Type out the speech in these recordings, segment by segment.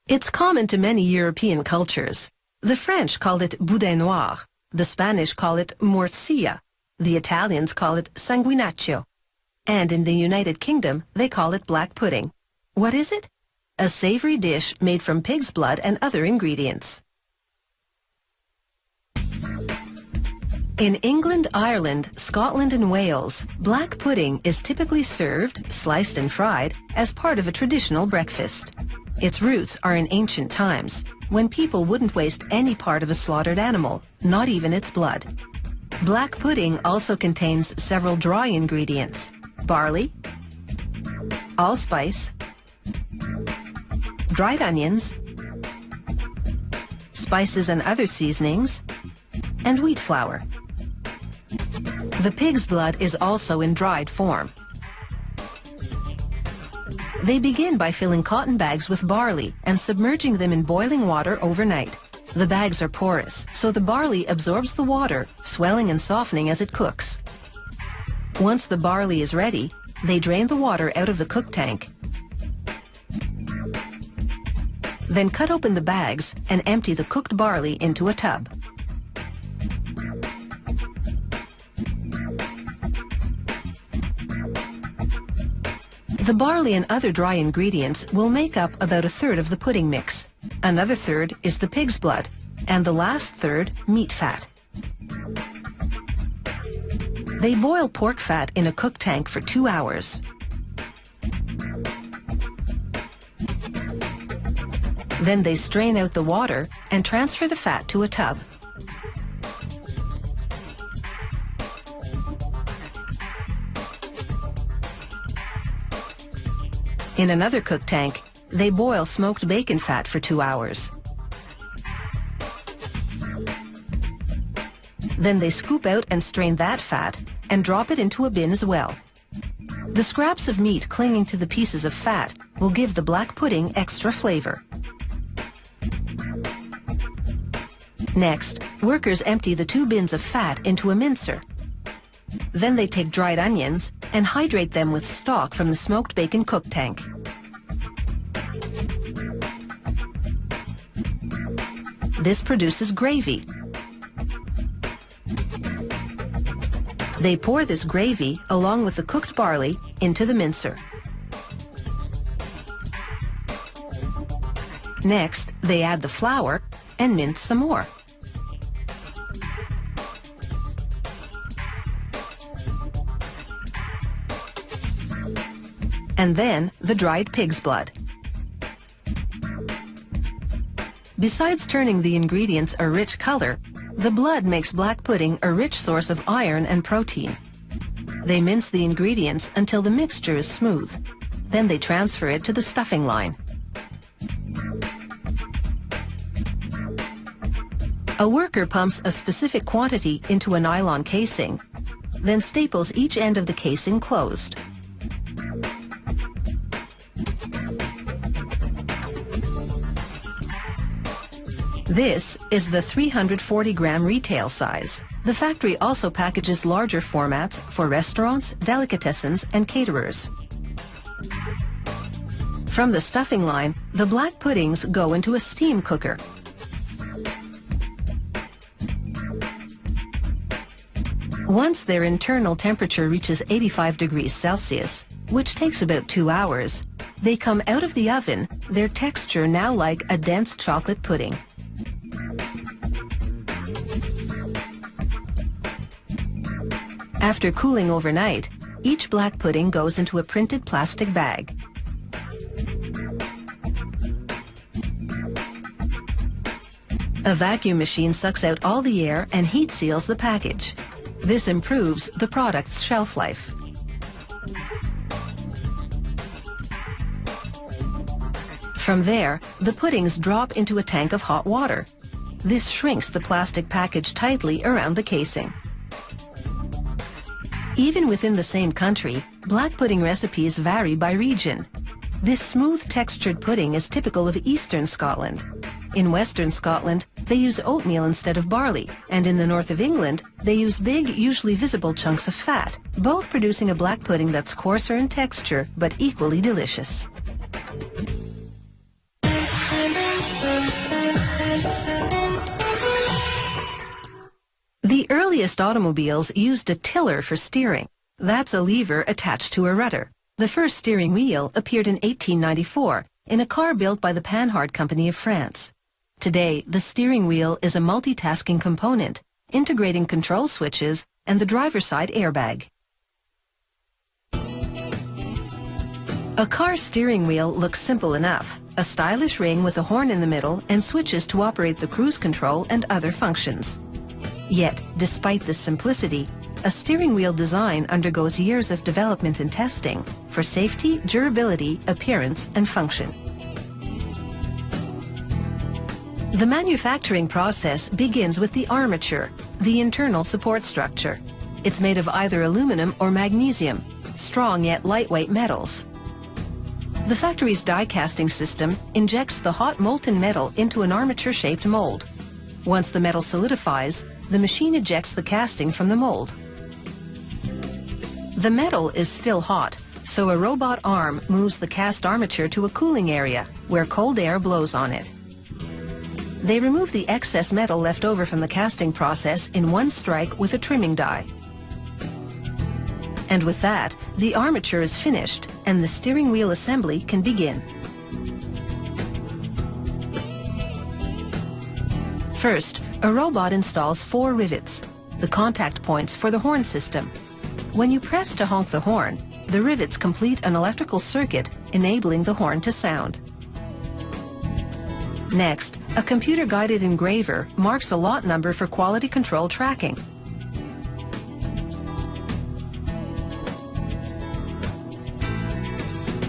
It's common to many European cultures. The French call it boudin noir, the Spanish call it morcilla, the Italians call it sanguinaccio, and in the United Kingdom they call it black pudding. What is it? A savory dish made from pig's blood and other ingredients. In England, Ireland, Scotland and Wales, black pudding is typically served, sliced and fried, as part of a traditional breakfast. Its roots are in ancient times, when people wouldn't waste any part of a slaughtered animal, not even its blood. Black pudding also contains several dry ingredients: barley, allspice, dried onions, spices and other seasonings, and wheat flour. The pig's blood is also in dried form. They begin by filling cotton bags with barley and submerging them in boiling water overnight. The bags are porous, so the barley absorbs the water, swelling and softening as it cooks. Once the barley is ready, they drain the water out of the cook tank. Then cut open the bags and empty the cooked barley into a tub. The barley and other dry ingredients will make up about a third of the pudding mix. Another third is the pig's blood, and the last third meat fat. They boil pork fat in a cook tank for 2 hours. Then they strain out the water and transfer the fat to a tub. In another cook tank, they boil smoked bacon fat for 2 hours. Then they scoop out and strain that fat and drop it into a bin as well. The scraps of meat clinging to the pieces of fat will give the black pudding extra flavor. Next, workers empty the 2 bins of fat into a mincer. Then they take dried onions and hydrate them with stock from the smoked bacon cook tank. This produces gravy. They pour this gravy, along with the cooked barley, into the mincer. Next, they add the flour and mince some more. And then the dried pig's blood. Besides turning the ingredients a rich color, the blood makes black pudding a rich source of iron and protein. They mince the ingredients until the mixture is smooth. Then they transfer it to the stuffing line. A worker pumps a specific quantity into a nylon casing, then staples each end of the casing closed. This is the 340-gram retail size. The factory also packages larger formats for restaurants, delicatessens, and caterers. From the stuffing line, the black puddings go into a steam cooker. Once their internal temperature reaches 85 degrees Celsius, which takes about 2 hours, they come out of the oven, their texture now like a dense chocolate pudding. After cooling overnight, each black pudding goes into a printed plastic bag. A vacuum machine sucks out all the air and heat seals the package. This improves the product's shelf life. From there, the puddings drop into a tank of hot water. This shrinks the plastic package tightly around the casing. Even within the same country, black pudding recipes vary by region. This smooth textured pudding is typical of eastern Scotland. In western Scotland, they use oatmeal instead of barley, and in the north of England, they use big, usually visible chunks of fat, both producing a black pudding that's coarser in texture but equally delicious. The earliest automobiles used a tiller for steering. That's a lever attached to a rudder. The first steering wheel appeared in 1894 in a car built by the Panhard Company of France. Today, the steering wheel is a multitasking component, integrating control switches and the driver's side airbag. A car steering wheel looks simple enough. A stylish ring with a horn in the middle and switches to operate the cruise control and other functions. Yet, despite this simplicity, a steering wheel design undergoes years of development and testing for safety, durability, appearance, and function. The manufacturing process begins with the armature, the internal support structure. It's made of either aluminum or magnesium, strong yet lightweight metals. The factory's die casting system injects the hot molten metal into an armature-shaped mold. Once the metal solidifies, the machine ejects the casting from the mold. The metal is still hot, so a robot arm moves the cast armature to a cooling area where cold air blows on it. They remove the excess metal left over from the casting process in one strike with a trimming die. And with that, the armature is finished and the steering wheel assembly can begin. First, a robot installs 4 rivets, the contact points for the horn system. When you press to honk the horn, the rivets complete an electrical circuit enabling the horn to sound. Next, a computer-guided engraver marks a lot number for quality control tracking.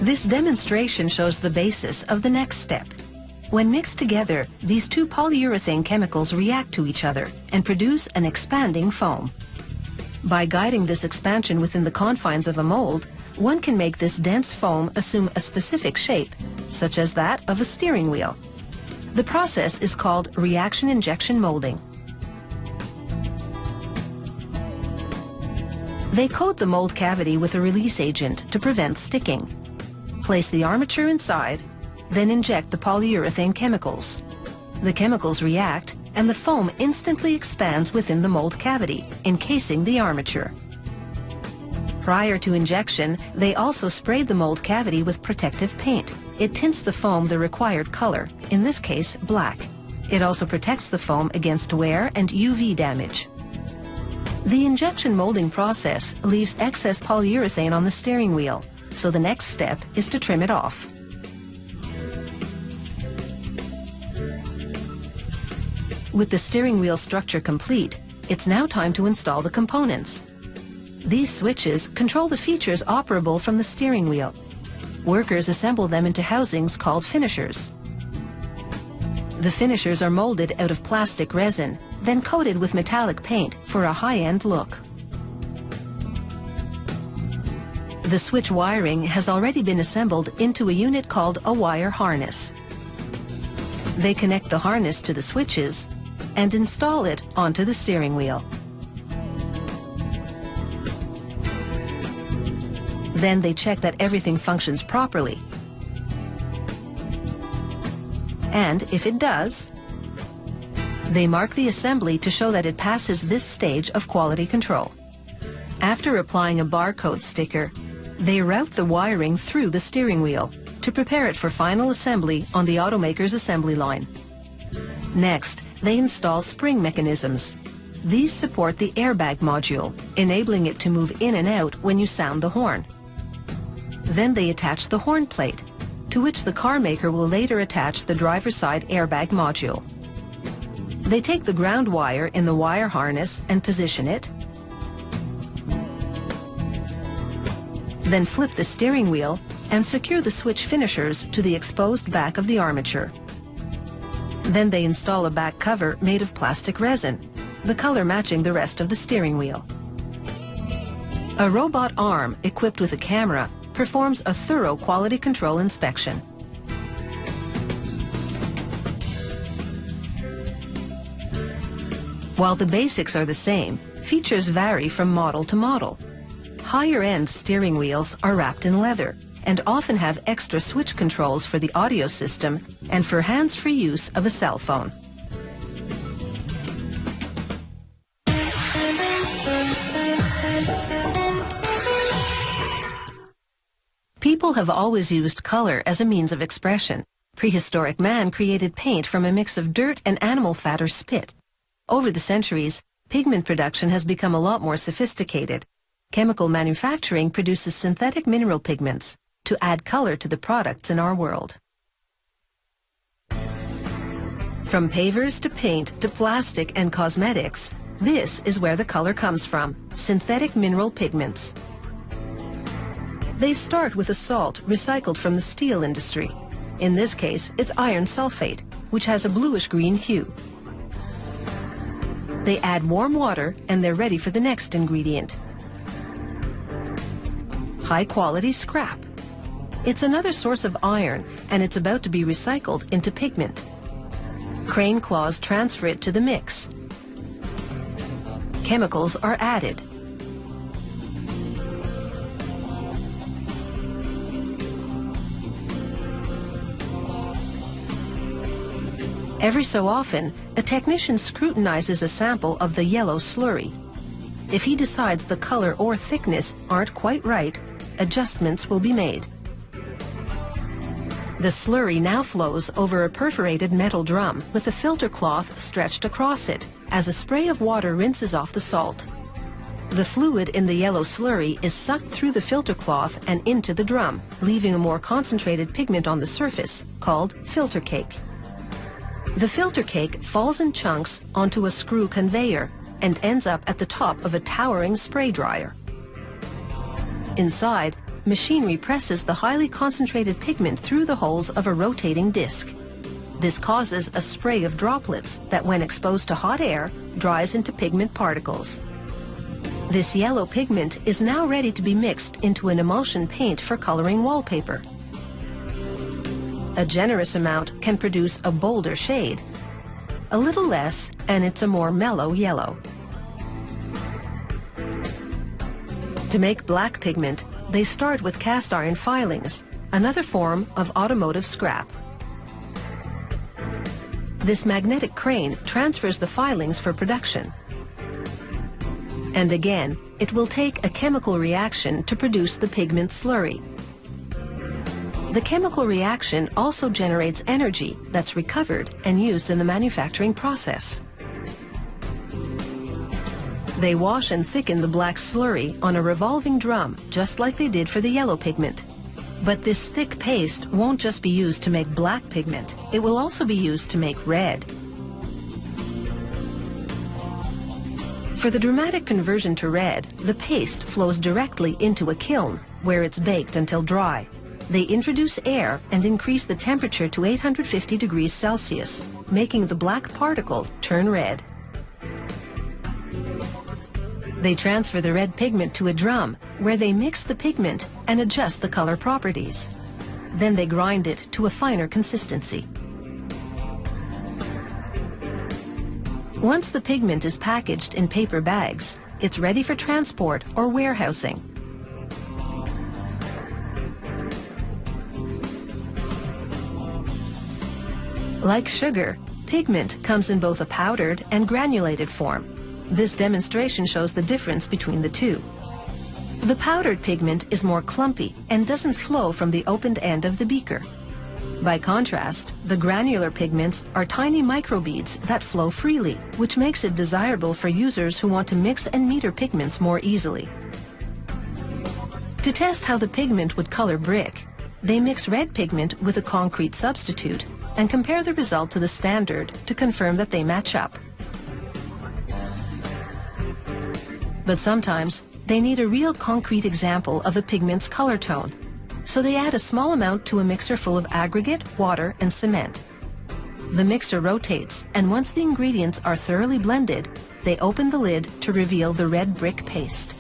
This demonstration shows the basis of the next step. When mixed together, these two polyurethane chemicals react to each other and produce an expanding foam. By guiding this expansion within the confines of a mold, one can make this dense foam assume a specific shape, such as that of a steering wheel. The process is called reaction injection molding. They coat the mold cavity with a release agent to prevent sticking. Place the armature inside, then inject the polyurethane chemicals. The chemicals react, and the foam instantly expands within the mold cavity, encasing the armature. Prior to injection, they also sprayed the mold cavity with protective paint. It tints the foam the required color, in this case black. It also protects the foam against wear and UV damage. The injection molding process leaves excess polyurethane on the steering wheel, so the next step is to trim it off. With the steering wheel structure complete, it's now time to install the components. These switches control the features operable from the steering wheel. Workers assemble them into housings called finishers. The finishers are molded out of plastic resin, then coated with metallic paint for a high-end look. The switch wiring has already been assembled into a unit called a wire harness. They connect the harness to the switches and install it onto the steering wheel. Then they check that everything functions properly. And if it does, they mark the assembly to show that it passes this stage of quality control. After applying a barcode sticker, they route the wiring through the steering wheel to prepare it for final assembly on the automaker's assembly line. Next, they install spring mechanisms. These support the airbag module, enabling it to move in and out when you sound the horn. Then they attach the horn plate, to which the car maker will later attach the driver's side airbag module. They take the ground wire in the wire harness and position it, then flip the steering wheel and secure the switch finishers to the exposed back of the armature. Then they install a back cover made of plastic resin, the color matching the rest of the steering wheel. A robot arm equipped with a camera performs a thorough quality control inspection. While the basics are the same, features vary from model to model. Higher-end steering wheels are wrapped in leather and often have extra switch controls for the audio system and for hands-free use of a cell phone. People have always used color as a means of expression. Prehistoric man created paint from a mix of dirt and animal fat or spit. Over the centuries, pigment production has become a lot more sophisticated. Chemical manufacturing produces synthetic mineral pigments to add color to the products in our world. From pavers to paint to plastic and cosmetics, this is where the color comes from: synthetic mineral pigments. They start with a salt recycled from the steel industry. In this case, it's iron sulfate, which has a bluish-green hue. They add warm water and they're ready for the next ingredient: high-quality scrap. It's another source of iron, and it's about to be recycled into pigment. Crane claws transfer it to the mix. Chemicals are added. Every so often, a technician scrutinizes a sample of the yellow slurry. If he decides the color or thickness aren't quite right, adjustments will be made. The slurry now flows over a perforated metal drum with a filter cloth stretched across it as a spray of water rinses off the salt. The fluid in the yellow slurry is sucked through the filter cloth and into the drum, leaving a more concentrated pigment on the surface called filter cake. The filter cake falls in chunks onto a screw conveyor and ends up at the top of a towering spray dryer. Inside, machinery presses the highly concentrated pigment through the holes of a rotating disc. This causes a spray of droplets that, when exposed to hot air, dries into pigment particles. This yellow pigment is now ready to be mixed into an emulsion paint for coloring wallpaper. A generous amount can produce a bolder shade. A little less, and it's a more mellow yellow. To make black pigment, they start with cast iron filings, another form of automotive scrap. This magnetic crane transfers the filings for production. And again, it will take a chemical reaction to produce the pigment slurry. The chemical reaction also generates energy that's recovered and used in the manufacturing process. They wash and thicken the black slurry on a revolving drum, just like they did for the yellow pigment. But this thick paste won't just be used to make black pigment, it will also be used to make red. For the dramatic conversion to red, the paste flows directly into a kiln, where it's baked until dry. They introduce air and increase the temperature to 850 degrees Celsius, making the black particle turn red. They transfer the red pigment to a drum, where they mix the pigment and adjust the color properties. Then they grind it to a finer consistency. Once the pigment is packaged in paper bags, it's ready for transport or warehousing. Like sugar, pigment comes in both a powdered and granulated form. This demonstration shows the difference between the two. The powdered pigment is more clumpy and doesn't flow from the opened end of the beaker. By contrast, the granular pigments are tiny microbeads that flow freely, which makes it desirable for users who want to mix and meter pigments more easily. To test how the pigment would color brick, they mix red pigment with a concrete substitute and compare the result to the standard to confirm that they match up. But sometimes they need a real concrete example of a pigment's color tone, so they add a small amount to a mixer full of aggregate, water, and cement. The mixer rotates, and once the ingredients are thoroughly blended, they open the lid to reveal the red brick paste.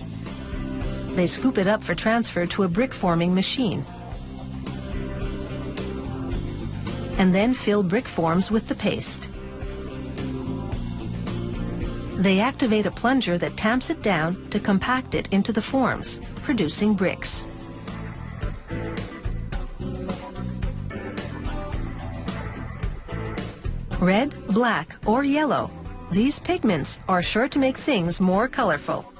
They scoop it up for transfer to a brick-forming machine, and then fill brick forms with the paste. They activate a plunger that tamps it down to compact it into the forms, producing bricks. Red, black, or yellow, these pigments are sure to make things more colorful.